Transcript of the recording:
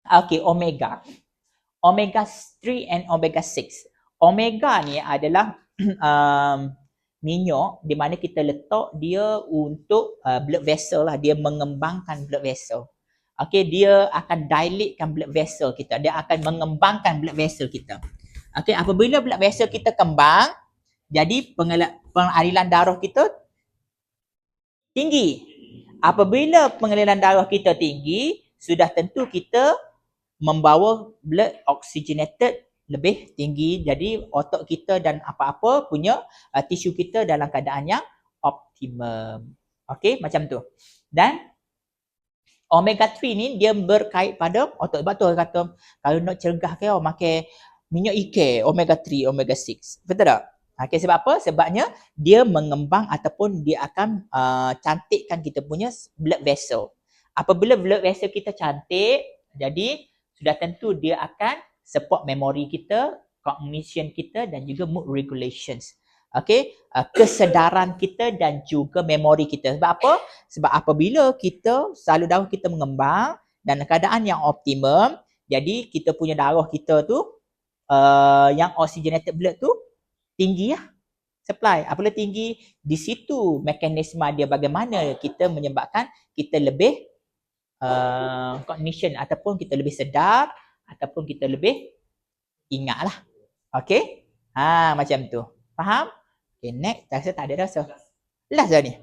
Okay, omega. Omega 3 and omega 6. Omega ni adalah minyak di mana kita letak dia untuk blood vessel lah. Dia mengembangkan blood vessel. Okay, dia akan dilatekan blood vessel kita. Dia akan mengembangkan blood vessel kita. Okay, apabila blood vessel kita kembang, jadi pengaliran darah kita tinggi. Apabila pengaliran darah kita tinggi, sudah tentu kita membawa blood oxygenated lebih tinggi. Jadi otak kita dan apa-apa punya tisu kita dalam keadaan yang optimum. Okey, macam tu. Dan omega 3 ni dia berkait pada otak. Sebab tu orang kata kalau nak cergah ke makan minyak ikan omega 3, omega 6. Betul tak? Okey, sebab apa? Sebabnya dia mengembang ataupun dia akan cantikkan kita punya blood vessel. Apabila blood vessel kita cantik, jadi sudah tentu dia akan support memori kita, cognition kita dan juga mood regulations. Okey, kesedaran kita dan juga memori kita. Sebab apa? Sebab apabila kita selalu darah kita mengembang dan keadaan yang optimum, jadi kita punya darah kita tu yang oxygenated blood tu tinggi lah supply. Apabila tinggi, di situ mekanisme dia bagaimana kita menyebabkan kita lebih cognition ataupun kita lebih sedar ataupun kita lebih ingat lah. Okay? Macam tu. Faham? Okay, next. Rasa tak ada rasa. Last dah ni.